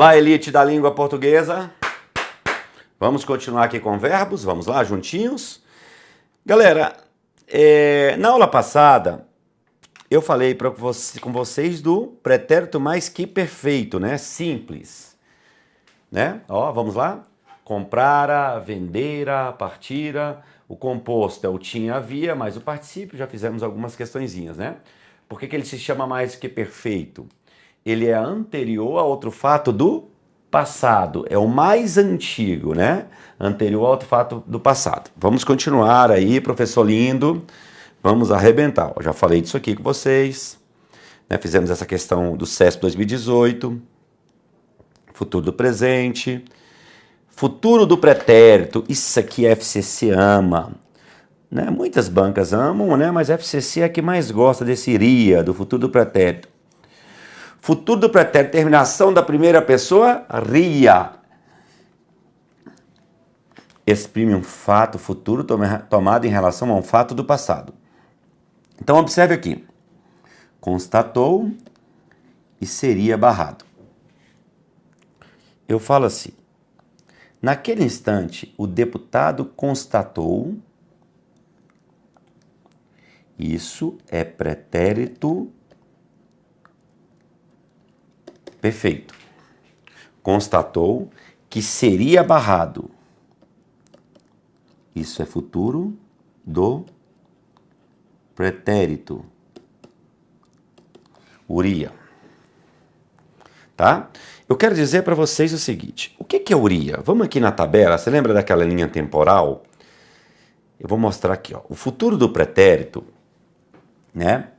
Olá, elite da língua portuguesa. Vamos continuar aqui com verbos, vamos lá, juntinhos. Galera, na aula passada, eu falei com vocês do pretérito mais que perfeito, né? Simples, né? Ó, vamos lá? Comprara, vendera, partira. O composto é o tinha, havia, mas o particípio já fizemos algumas questõezinhas, né? Por que ele se chama mais que perfeito? Ele é anterior a outro fato do passado, é o mais antigo, né? Anterior a outro fato do passado. Vamos continuar aí, professor lindo. Vamos arrebentar. Eu já falei disso aqui com vocês, né? Fizemos essa questão do CESP 2018, futuro do presente, futuro do pretérito. Isso aqui a FCC ama, né? Muitas bancas amam, né? Mas a FCC é a que mais gosta desse iria, do futuro do pretérito. Futuro do pretérito, terminação da primeira pessoa, ria. Exprime um fato futuro tomado em relação a um fato do passado. Então, observe aqui. Constatou e seria barrado. Eu falo assim. Naquele instante, o deputado constatou. Isso é pretérito perfeito. Constatou que seria barrado. Isso é futuro do pretérito. Uria. Tá? Eu quero dizer para vocês o seguinte. O que é uria? Vamos aqui na tabela. Você lembra daquela linha temporal? Eu vou mostrar aqui. Ó. O futuro do pretérito, né?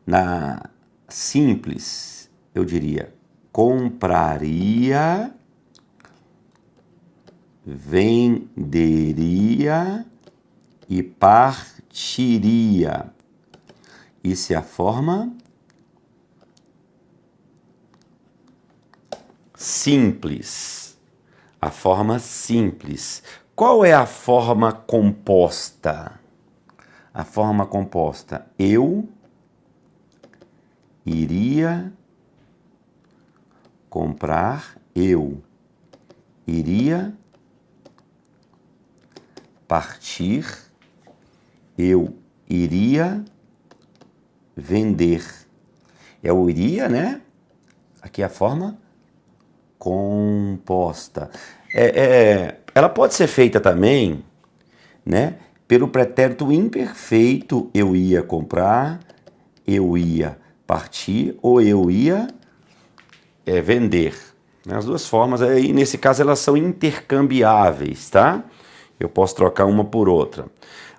Na simples, eu diria compraria, venderia e partiria. Isso é a forma simples. A forma simples. Qual é a forma composta? A forma composta. Eu iria comprar, eu iria partir, eu iria vender. É o iria, né? Aqui é a forma composta. Ela pode ser feita também, né? Pelo pretérito imperfeito, eu ia comprar, eu ia partir ou eu ia vender. As duas formas aí, nesse caso, elas são intercambiáveis, tá? Eu posso trocar uma por outra.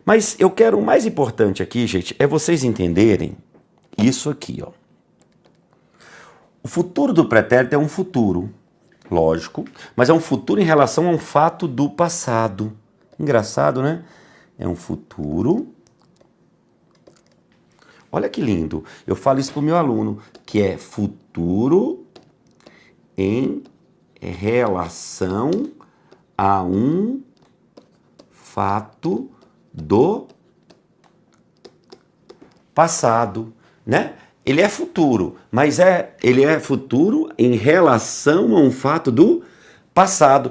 Mas eu quero, o mais importante aqui, gente, é vocês entenderem isso aqui, ó. O futuro do pretérito é um futuro, lógico, mas é um futuro em relação a um fato do passado. Engraçado, né? É um futuro. Olha que lindo. Eu falo isso para o meu aluno, que é futuro em relação a um fato do passado, né? Ele é futuro, mas ele é futuro em relação a um fato do passado.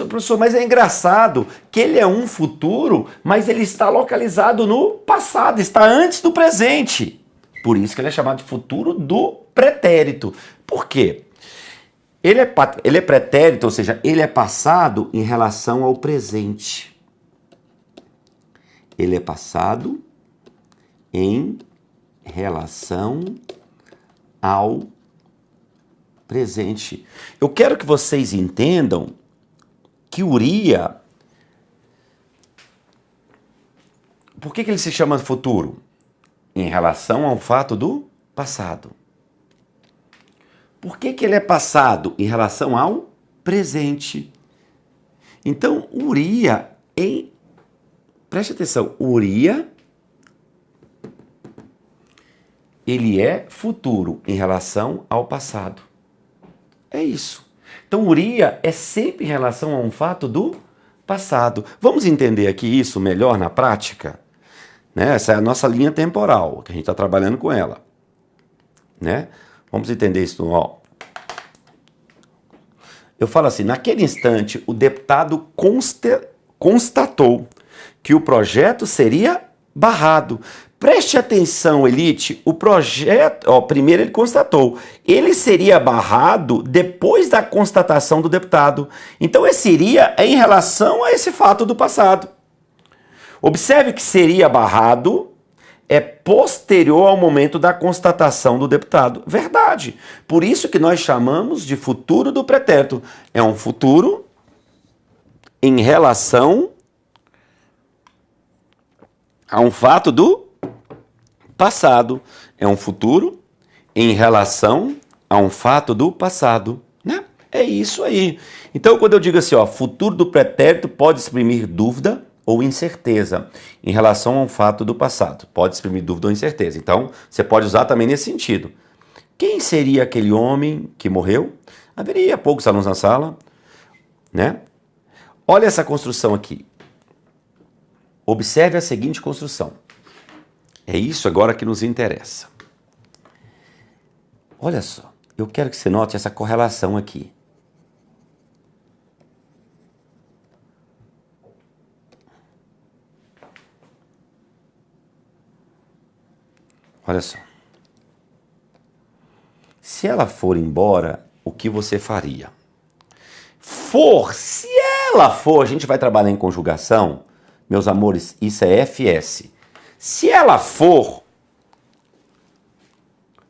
Professor, mas é engraçado que ele é um futuro, mas ele está localizado no passado, está antes do presente. Por isso que ele é chamado de futuro do pretérito. Por quê? Ele é pretérito, ou seja, ele é passado em relação ao presente. Ele é passado em relação ao presente. Eu quero que vocês entendam que uria... Por que ele se chama futuro? Em relação ao fato do passado. Por que ele é passado em relação ao presente? Então, uria preste atenção, uria, ele é futuro em relação ao passado. É isso. Então, uria é sempre em relação a um fato do passado. Vamos entender aqui isso melhor na prática? Né? Essa é a nossa linha temporal, que a gente está trabalhando com ela. Né? Vamos entender isso, ó. Eu falo assim, naquele instante, o deputado constatou que o projeto seria barrado. Preste atenção, elite, o projeto, primeiro ele constatou, ele seria barrado depois da constatação do deputado. Então esse seria em relação a esse fato do passado. Observe que seria barrado é posterior ao momento da constatação do deputado. Verdade. Por isso que nós chamamos de futuro do pretérito. É um futuro em relação a um fato do passado. É um futuro em relação a um fato do passado, né? É isso aí. Então, quando eu digo assim, futuro do pretérito pode exprimir dúvida ou incerteza em relação a um fato do passado. Pode exprimir dúvida ou incerteza. Então, você pode usar também nesse sentido. Quem seria aquele homem que morreu? Haveria poucos alunos na sala, né? Olha essa construção aqui. Observe a seguinte construção. É isso agora que nos interessa. Olha só, eu quero que você note essa correlação aqui. Olha só. Se ela for embora, o que você faria? Se ela for, a gente vai trabalhar em conjugação, meus amores, isso é FS. Se ela for,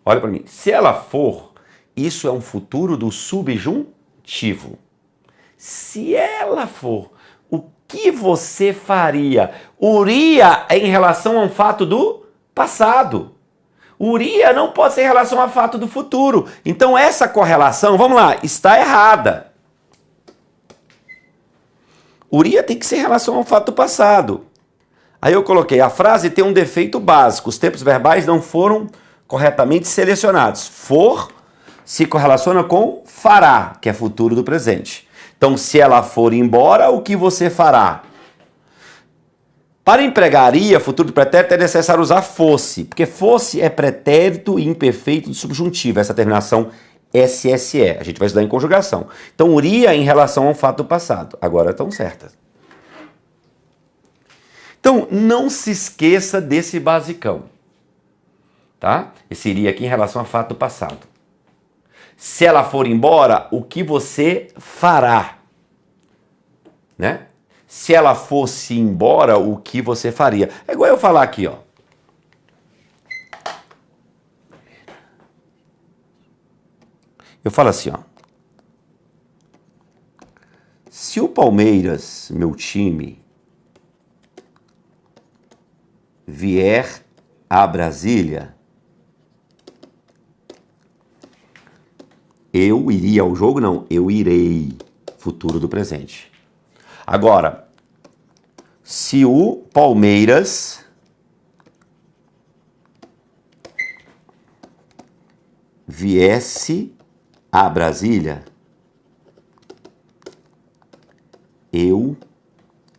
olha para mim, se ela for, isso é um futuro do subjuntivo. Se ela for, o que você faria? Uria é em relação a um fato do passado. Uria não pode ser em relação a fato do futuro. Então essa correlação, vamos lá, está errada. Uria tem que ser em relação ao fato do passado. Aí eu coloquei, a frase tem um defeito básico. Os tempos verbais não foram corretamente selecionados. For se correlaciona com fará, que é futuro do presente. Então, se ela for embora, o que você fará? Para empregaria, futuro do pretérito, é necessário usar fosse, porque fosse é pretérito imperfeito do subjuntivo, essa terminação SSE. A gente vai estudar em conjugação. Então, uria em relação ao fato do passado. Agora estão certas. Então, não se esqueça desse basicão. Tá? Esse iria aqui em relação ao fato do passado. Se ela for embora, o que você fará? Né? Se ela fosse embora, o que você faria? É igual eu falar aqui, ó. Eu falo assim, ó. Se o Palmeiras, meu time, vier a Brasília, eu iria ao jogo? Não, eu irei. Futuro do presente. Agora, se o Palmeiras viesse a Brasília, eu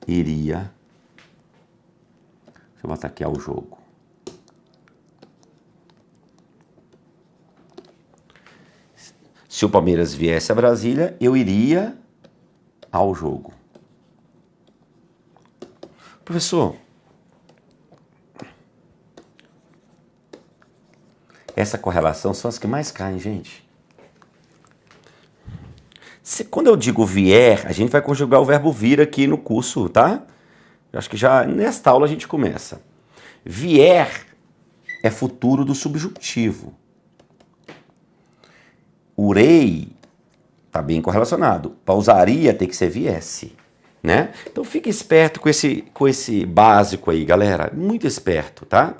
iria. Deixa eu botar aqui ao jogo. Se o Palmeiras viesse a Brasília, eu iria ao jogo. Professor, essa correlação são as que mais caem, gente. Quando eu digo vier, a gente vai conjugar o verbo vir aqui no curso, tá? Eu acho que já nesta aula a gente começa. Vier é futuro do subjuntivo. Urei está bem correlacionado. Pausaria tem que ser viesse. Né? Então fique esperto com esse básico aí, galera. Muito esperto, tá?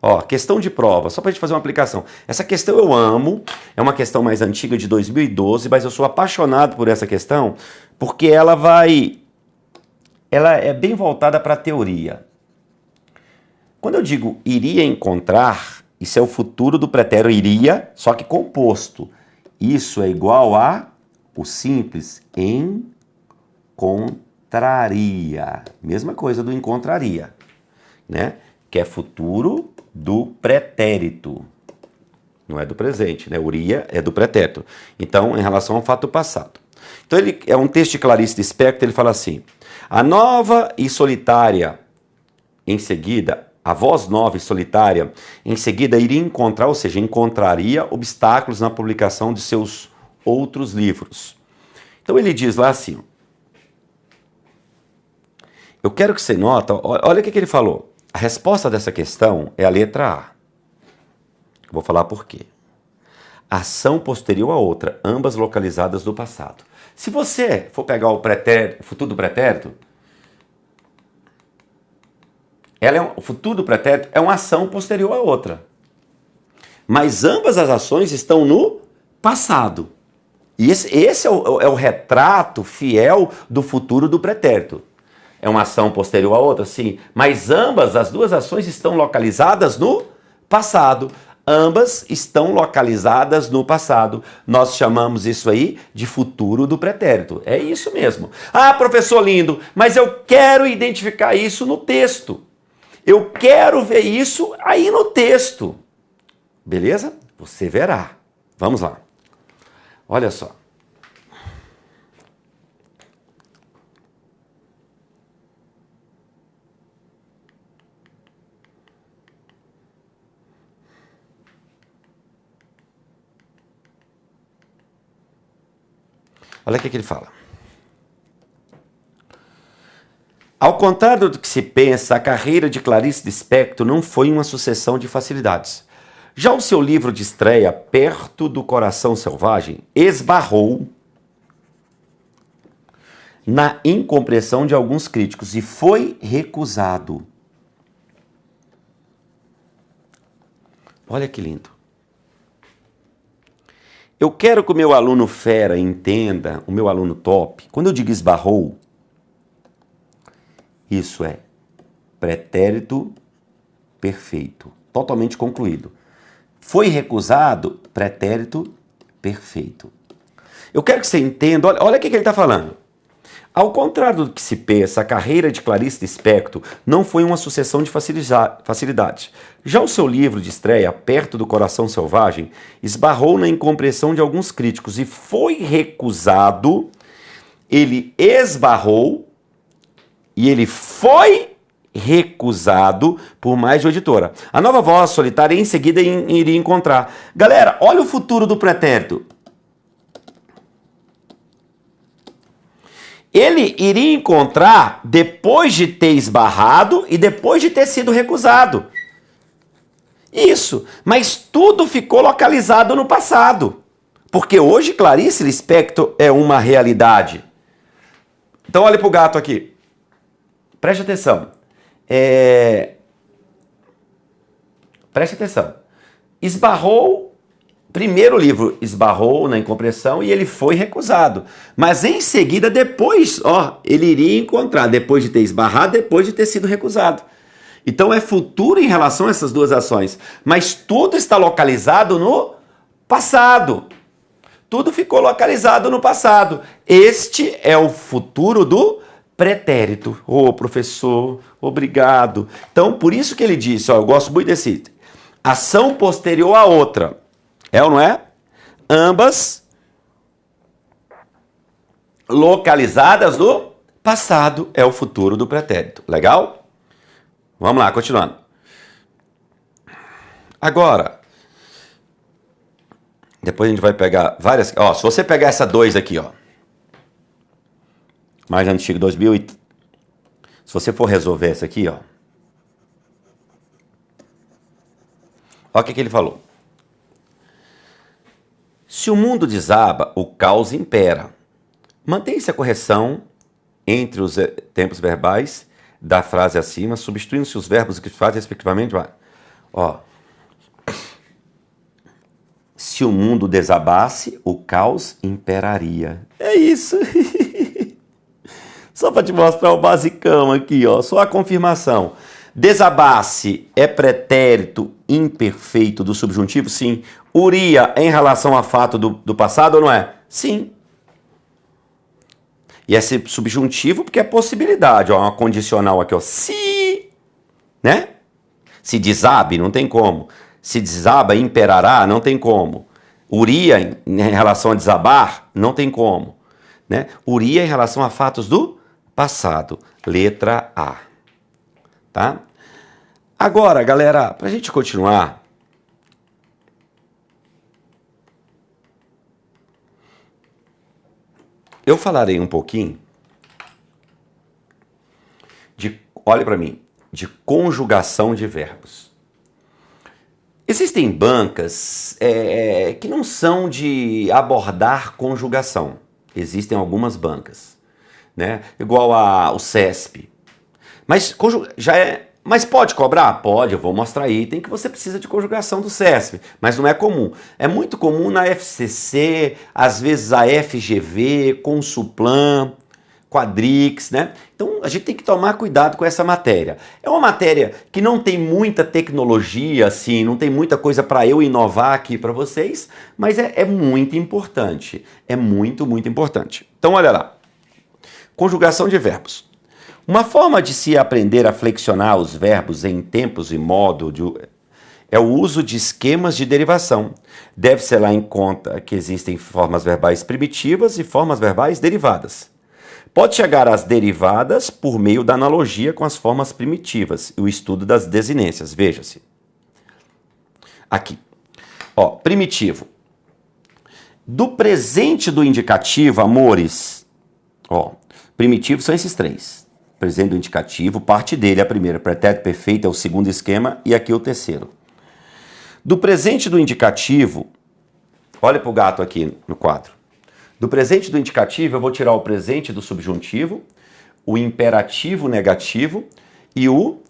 Ó, questão de prova, só pra gente fazer uma aplicação. Essa questão eu amo, é uma questão mais antiga de 2012, mas eu sou apaixonado por essa questão, porque ela é bem voltada para a teoria. Quando eu digo iria encontrar, isso é o futuro do pretérito iria, só que composto. Isso é igual a o simples encontraria. Mesma coisa do encontraria, né? Que é futuro do pretérito. Não é do presente, né? Uria é do pretérito. Então, em relação ao fato passado. Então ele é um texto de Clarice Lispector, ele fala assim: a nova e solitária, em seguida, a voz nova e solitária, em seguida iria encontrar, ou seja, encontraria obstáculos na publicação de seus outros livros. Então ele diz lá assim, eu quero que você nota, olha o que ele falou. A resposta dessa questão é a letra A. Eu vou falar por quê. Ação posterior a outra, ambas localizadas do passado. Se você for pegar o futuro do pretérito, o futuro do pretérito é uma ação posterior a outra. Mas ambas as ações estão no passado. E esse é o retrato fiel do futuro do pretérito. É uma ação posterior a outra, sim. Mas as duas ações estão localizadas no passado. Ambas estão localizadas no passado. Nós chamamos isso aí de futuro do pretérito. É isso mesmo. Ah, professor lindo, mas eu quero identificar isso no texto. Eu quero ver isso aí no texto. Beleza? Você verá. Vamos lá. Olha só. Olha o que ele fala. Ao contrário do que se pensa, a carreira de Clarice Lispector não foi uma sucessão de facilidades. Já o seu livro de estreia, Perto do Coração Selvagem, esbarrou na incompreensão de alguns críticos e foi recusado. Olha que lindo. Eu quero que o meu aluno fera entenda, o meu aluno top, quando eu digo esbarrou, isso é pretérito perfeito, totalmente concluído. Foi recusado, pretérito perfeito. Eu quero que você entenda, olha o que ele está falando. Ao contrário do que se pensa, a carreira de Clarice Lispector não foi uma sucessão de facilidades. Já o seu livro de estreia, Perto do Coração Selvagem, esbarrou na incompreensão de alguns críticos e foi recusado, ele esbarrou e ele foi recusado por mais de uma editora. A nova voz solitária em seguida iria encontrar. Galera, olha o futuro do pretérito. Ele iria encontrar depois de ter esbarrado e depois de ter sido recusado. Isso, mas tudo ficou localizado no passado. Porque hoje Clarice Lispector é uma realidade. Então olha para o gato aqui. Preste atenção. Preste atenção. Esbarrou, primeiro livro esbarrou na incompreensão e ele foi recusado. Mas em seguida, depois, ele iria encontrar, depois de ter esbarrado, depois de ter sido recusado. Então é futuro em relação a essas duas ações. Mas tudo está localizado no passado. Tudo ficou localizado no passado. Este é o futuro do pretérito. Professor, obrigado. Então, por isso que ele disse, eu gosto muito desse ação posterior à outra. É ou não é? Ambas localizadas no passado é o futuro do pretérito. Legal? Vamos lá, continuando. Agora, depois a gente vai pegar várias... se você pegar essa 2 aqui, mais antigo, 2000 e... Se você for resolver essa aqui, olha o que ele falou. Se o mundo desaba, o caos impera. Mantém-se a correção entre os tempos verbais da frase acima, substituindo-se os verbos que fazem respectivamente. Se o mundo desabasse, o caos imperaria. É isso. Só para te mostrar o basicão aqui, só a confirmação. Desabasse é pretérito imperfeito do subjuntivo? Sim. Uria em relação a fato do passado ou não é? Sim. E é subjuntivo porque é possibilidade, uma condicional aqui, se, né? Se desabe, não tem como. Se desaba, imperará, não tem como. Uria em relação a desabar, não tem como. né? Uria em relação a fatos do passado. Letra A. Tá? Agora, galera, para a gente continuar, eu falarei um pouquinho de, olha para mim, de conjugação de verbos. Existem bancas que não são de abordar conjugação. Existem algumas bancas, né? Igual o CESP. Mas mas pode cobrar? Pode, eu vou mostrar item que você precisa de conjugação do CESP, mas não é comum. É muito comum na FCC, às vezes a FGV, Consuplan, Quadrix, né? Então a gente tem que tomar cuidado com essa matéria. É uma matéria que não tem muita tecnologia, assim, não tem muita coisa para eu inovar aqui para vocês, mas é muito importante. É muito, muito importante. Então olha lá. Conjugação de verbos. Uma forma de se aprender a flexionar os verbos em tempos e modo é o uso de esquemas de derivação. Deve-se levar em conta que existem formas verbais primitivas e formas verbais derivadas. Pode chegar às derivadas por meio da analogia com as formas primitivas e o estudo das desinências. Veja-se. Aqui. Ó, primitivo. Do presente do indicativo, amores. Ó, primitivo são esses três. Presente do indicativo, parte dele, a primeira. Pretérito perfeito é o segundo esquema e aqui o terceiro. Do presente do indicativo, olha para o gato aqui no quadro. Do presente do indicativo, eu vou tirar o presente do subjuntivo, o imperativo negativo e o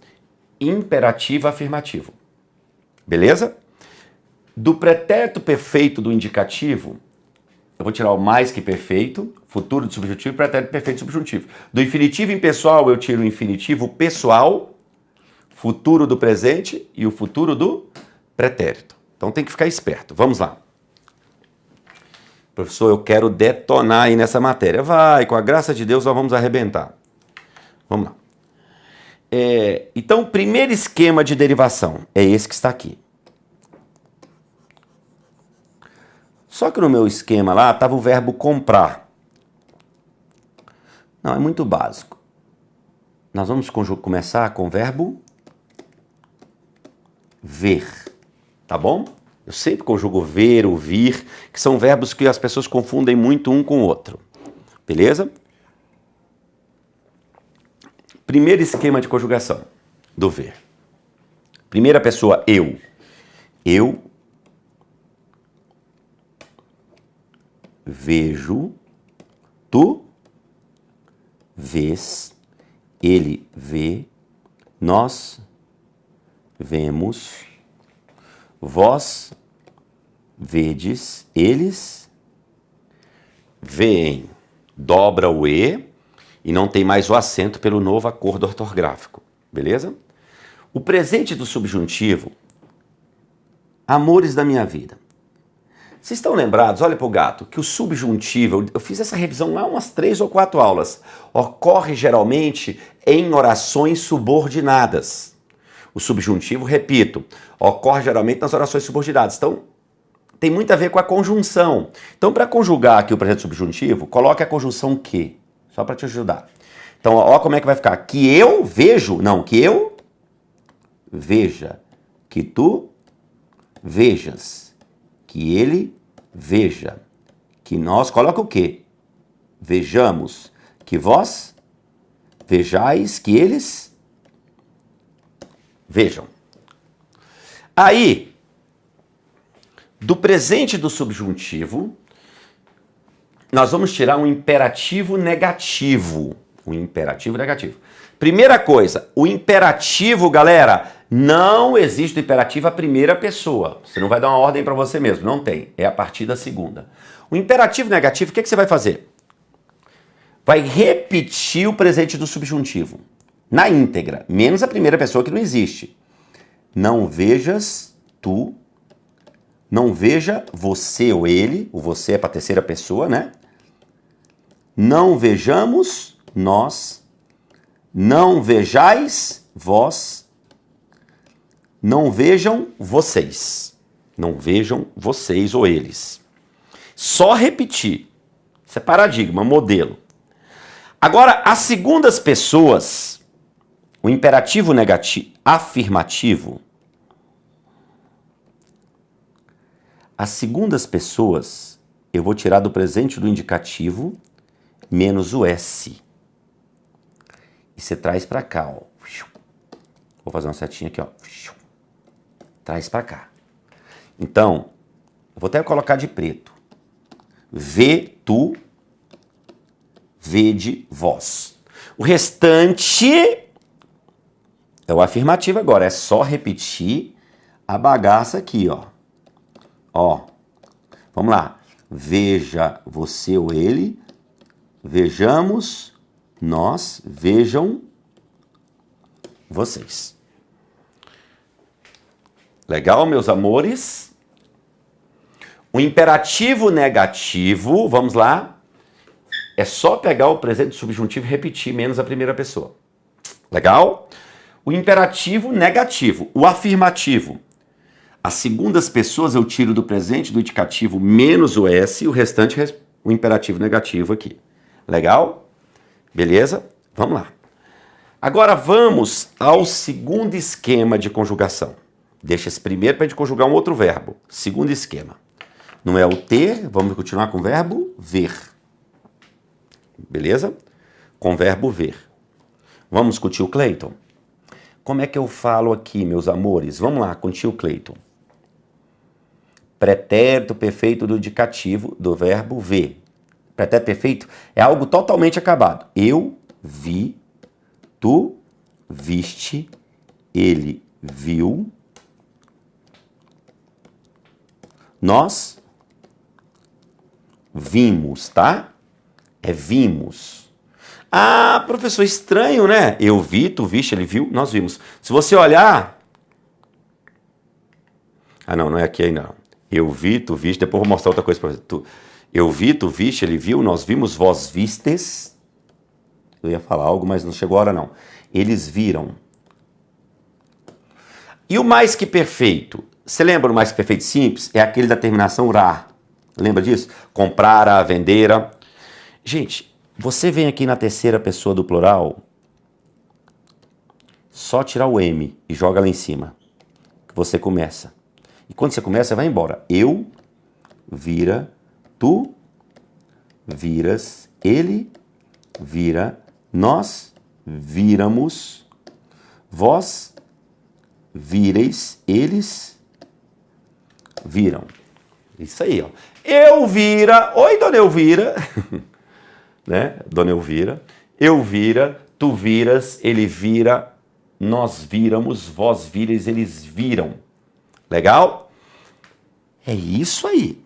imperativo afirmativo. Beleza? Do pretérito perfeito do indicativo, eu vou tirar o mais que perfeito, futuro do subjuntivo e pretérito perfeito do subjuntivo. Do infinitivo impessoal, eu tiro o infinitivo pessoal, futuro do presente e o futuro do pretérito. Então tem que ficar esperto. Vamos lá. Professor, eu quero detonar aí nessa matéria. Vai, com a graça de Deus, nós vamos arrebentar. Vamos lá. Então, o primeiro esquema de derivação é esse que está aqui. Só que no meu esquema lá estava o verbo comprar. Não, é muito básico. Nós vamos começar com o verbo ver. Tá bom? Eu sempre conjugo ver, ouvir, que são verbos que as pessoas confundem muito um com o outro. Beleza? Primeiro esquema de conjugação do ver. Primeira pessoa, eu. Eu vejo, tu vês, ele vê, nós vemos, vós vedes, eles veem. Dobra o E e não tem mais o acento pelo novo acordo ortográfico. Beleza? O presente do subjuntivo, amores da minha vida. Vocês estão lembrados, olha para o gato, que o subjuntivo, eu fiz essa revisão lá umas 3 ou 4 aulas, ocorre geralmente em orações subordinadas. O subjuntivo, repito, ocorre geralmente nas orações subordinadas. Então, tem muito a ver com a conjunção. Então, para conjugar aqui o presente subjuntivo, coloque a conjunção que, só para te ajudar. Então, ó como é que vai ficar. Que eu vejo, não, que eu veja, que tu vejas, que ele veja, que nós, coloca o quê? Vejamos, que vós vejais, que eles vejam. Aí, do presente do subjuntivo, nós vamos tirar um imperativo negativo. Um imperativo negativo. Primeira coisa, o imperativo, galera, não existe o imperativo à primeira pessoa. Você não vai dar uma ordem para você mesmo, não tem. É a partir da segunda. O imperativo negativo, o que você vai fazer? Vai repetir o presente do subjuntivo. Na íntegra, menos a primeira pessoa que não existe. Não vejas tu, não veja você ou ele, o você é para a terceira pessoa, né? Não vejamos nós, não vejais vós, não vejam vocês. Não vejam vocês ou eles. Só repetir. Isso é paradigma, modelo. Agora, as segundas pessoas, o imperativo negativo, afirmativo, as segundas pessoas, eu vou tirar do presente do indicativo menos o S. E você traz para cá, ó. Vou fazer uma setinha aqui, ó. Traz para cá. Então, vou até colocar de preto. Vê, tu, vede, vós. O restante é o afirmativo agora. É só repetir a bagaça aqui, ó. Ó. Vamos lá. Veja você ou ele. Vejamos nós. Vejam vocês. Legal, meus amores? O imperativo negativo, vamos lá, é só pegar o presente subjuntivo e repetir menos a primeira pessoa. Legal? O imperativo negativo, o afirmativo. As segundas pessoas eu tiro do presente do indicativo menos o S e o restante o imperativo negativo aqui. Legal? Beleza? Vamos lá. Agora vamos ao segundo esquema de conjugação. Deixa esse primeiro para a gente conjugar um outro verbo. Segundo esquema. Não é o ter, vamos continuar com o verbo ver. Beleza? Com o verbo ver. Vamos com o tio Cleiton? Como é que eu falo aqui, meus amores? Vamos lá com o tio Cleiton. Pretérito perfeito do indicativo do verbo ver. Pretérito perfeito é algo totalmente acabado. Eu vi, tu viste, ele viu, nós vimos, tá? É vimos. Ah, professor, estranho, né? Eu vi, tu viste, ele viu, nós vimos. Se você olhar... Ah, não é aqui ainda não. Eu vi, tu viste, depois eu vou mostrar outra coisa para você. Eu vi, tu viste, ele viu, nós vimos, vós vistes. Eu ia falar algo, mas não chegou a hora não. Eles viram. E o mais que perfeito? Você lembra o mais que perfeito simples? É aquele da terminação ra. Lembra disso? Comprara, vendera. Gente, você vem aqui na terceira pessoa do plural, só tirar o M e joga lá em cima. Que você começa. E quando você começa, vai embora. Eu vira, tu viras, ele vira, nós viramos, vós vireis, eles viram. Isso aí, ó. Eu vira, oi, dona Elvira, né? Dona Elvira. Eu vira, tu viras, ele vira, nós viramos, vós vireis, eles viram. Legal? É isso aí.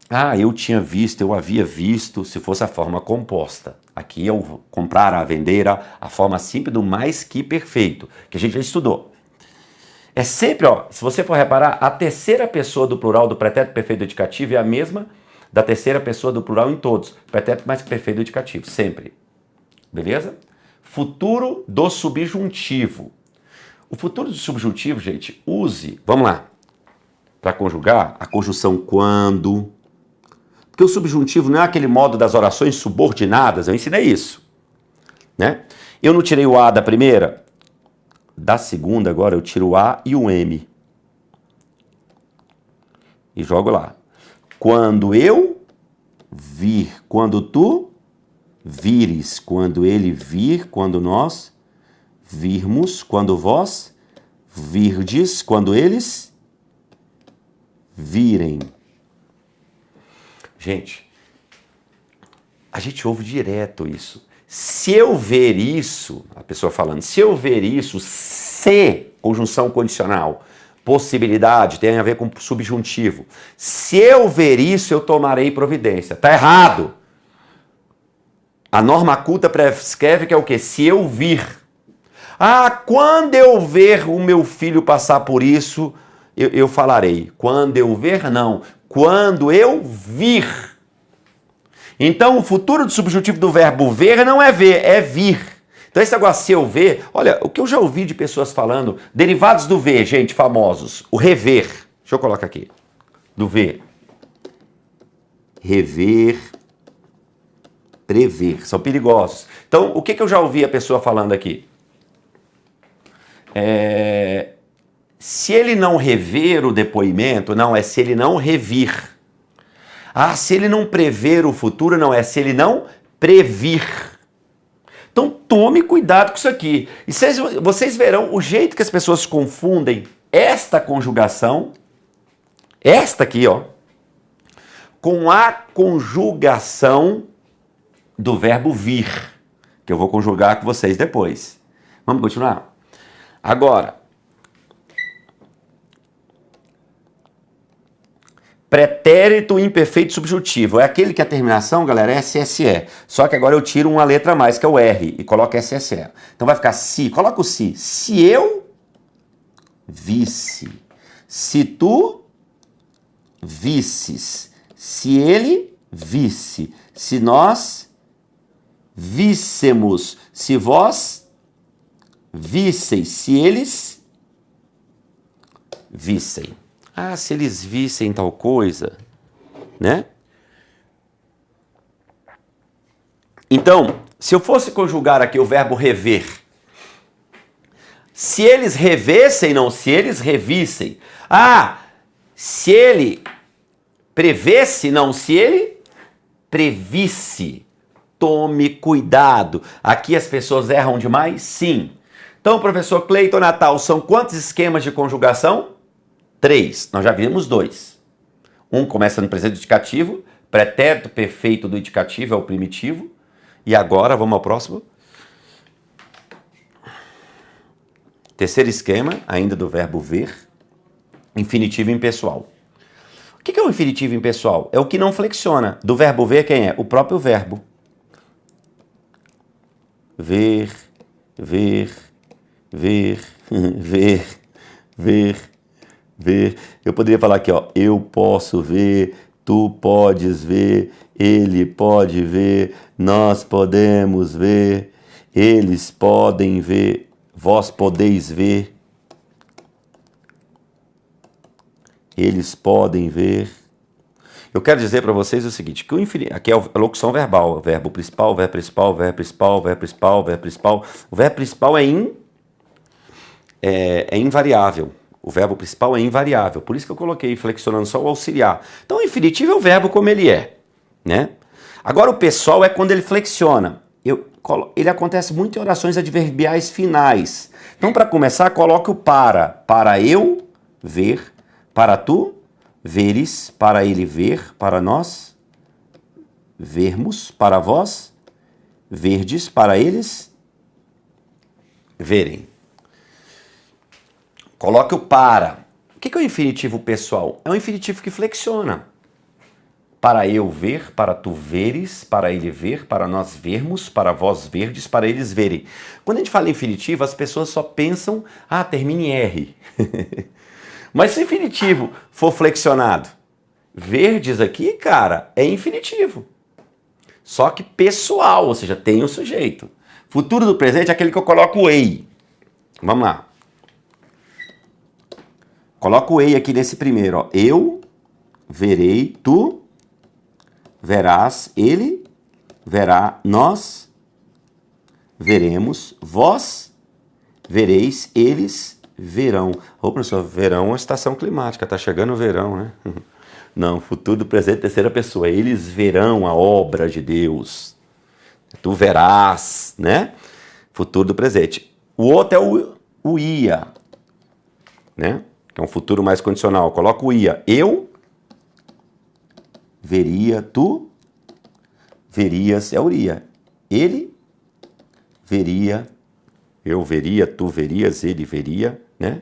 Ah, eu tinha visto, eu havia visto, se fosse a forma composta. Aqui é o comprar, a vender, a forma simples do mais que perfeito, que a gente já estudou. É sempre, ó, se você for reparar, a terceira pessoa do plural do pretérito perfeito do indicativo é a mesma da terceira pessoa do plural em todos. Pretérito mais que perfeito do indicativo, sempre. Beleza? Futuro do subjuntivo. O futuro do subjuntivo, gente, use, vamos lá, para conjugar, a conjunção quando. Porque o subjuntivo não é aquele modo das orações subordinadas, eu ensinei isso. Né? Eu não tirei o A da primeira? Da segunda, agora, eu tiro o A e o M. E jogo lá. Quando eu vir, quando tu vires, quando ele vir, quando nós virmos, quando vós virdes, quando eles virem. Gente, a gente ouve direto isso. Se eu ver isso, a pessoa falando, se eu ver isso, se, conjunção condicional, possibilidade, tem a ver com subjuntivo. Se eu ver isso, eu tomarei providência. Tá errado. A norma culta prescreve que é o quê? Se eu vir. Ah, quando eu ver o meu filho passar por isso, eu falarei. Quando eu ver, não. Quando eu vir. Então, o futuro do subjuntivo do verbo ver não é ver, é vir. Então, esse negócio se eu ver, olha, o que eu já ouvi de pessoas falando, derivados do ver, gente, famosos, o rever. Deixa eu colocar aqui. Do ver. Rever, prever. São perigosos. Então, o que eu já ouvi a pessoa falando aqui? Se ele não rever o depoimento, não, é se ele não revir. Ah, se ele não prever o futuro, não, é se ele não previr. Então tome cuidado com isso aqui. E vocês verão o jeito que as pessoas confundem esta conjugação, esta aqui, ó, com a conjugação do verbo vir, que eu vou conjugar com vocês depois. Vamos continuar? Agora, pretérito imperfeito subjuntivo. É aquele que a terminação, galera, é SSE. Só que agora eu tiro uma letra a mais, que é o R, e coloco SSE. Então vai ficar se. Coloca o se. Se eu visse. Se tu visses. Se ele visse. Se nós víssemos. Se vós visseis. Se eles vissem. Ah, se eles vissem tal coisa, né? Então, se eu fosse conjugar aqui o verbo rever, se eles revessem, não, se eles revissem. Ah, se ele prevesse, não, se ele previsse. Tome cuidado. Aqui as pessoas erram demais? Sim. Então, professor Cleiton Natal, são quantos esquemas de conjugação? 3. Nós já vimos 2. Um começa no presente indicativo, pretérito perfeito do indicativo é o primitivo. E agora, vamos ao próximo. Terceiro esquema, ainda do verbo ver, infinitivo impessoal. O que é o infinitivo impessoal? É o que não flexiona. Do verbo ver, quem é? O próprio verbo. Ver, ver, ver, ver, ver, ver. Eu poderia falar aqui, ó, eu posso ver, tu podes ver, ele pode ver, nós podemos ver, eles podem ver, vós podeis ver, eles podem ver. Eu quero dizer para vocês o seguinte, que o aqui é a locução verbal, verbo principal, verbo principal, verbo principal, verbo principal, verbo principal. O verbo principal é invariável. O verbo principal é invariável. Por isso que eu coloquei flexionando só o auxiliar. Então o infinitivo é o verbo como ele é, né? Agora o pessoal é quando ele flexiona. Ele acontece muito em orações adverbiais finais. Então para começar, coloque o para. Para eu ver, para tu veres, para ele ver, para nós vermos, para vós verdes, para eles verem. Coloque o para. O que é o infinitivo pessoal? É um infinitivo que flexiona. Para eu ver, para tu veres, para ele ver, para nós vermos, para vós verdes, para eles verem. Quando a gente fala em infinitivo, as pessoas só pensam, termina em R. Mas se o infinitivo for flexionado, verdes aqui, cara, é infinitivo. Só que pessoal, ou seja, tem o sujeito. Futuro do presente é aquele que eu coloco o ei. Vamos lá. Coloco o ei aqui nesse primeiro, ó. Eu verei, tu verás, ele verá, nós veremos, vós vereis, eles verão. Ô, professor, verão é uma estação climática, tá chegando o verão, né? Não, futuro do presente, terceira pessoa. Eles verão a obra de Deus. Tu verás, né? Futuro do presente. O outro é o ia, né? Que é um futuro mais condicional. Coloca o ia. Eu veria, tu verias, é o ia. Ele veria, eu veria, tu verias, ele veria, né?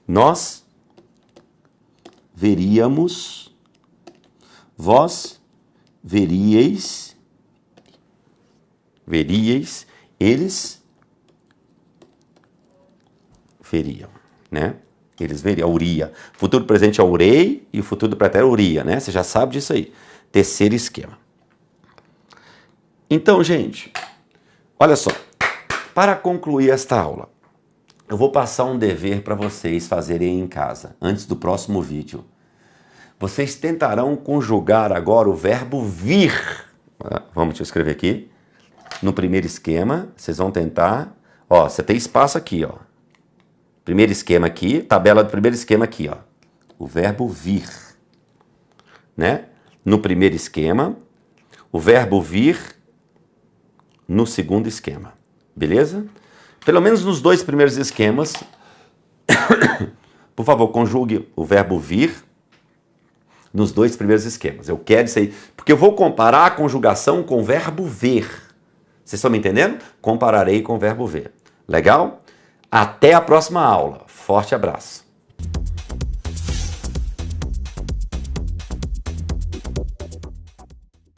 Nós veríamos, vós veríeis, eles veriam, né? Eles veriam, auria. Futuro presente é aurei e o futuro do pretérito é auria, né? Você já sabe disso aí. Terceiro esquema. Então, gente, olha só. Para concluir esta aula, eu vou passar um dever para vocês fazerem em casa, antes do próximo vídeo. Vocês tentarão conjugar agora o verbo vir. Vamos escrever aqui. No primeiro esquema, vocês vão tentar. Ó, você tem espaço aqui, ó. Primeiro esquema aqui, tabela do primeiro esquema aqui, ó. O verbo vir, né? No primeiro esquema, o verbo vir no segundo esquema, beleza? Pelo menos nos dois primeiros esquemas, por favor, conjugue o verbo vir nos dois primeiros esquemas. Eu quero isso aí, porque eu vou comparar a conjugação com o verbo ver. Vocês estão me entendendo? Compararei com o verbo ver. Legal? Até a próxima aula. Forte abraço.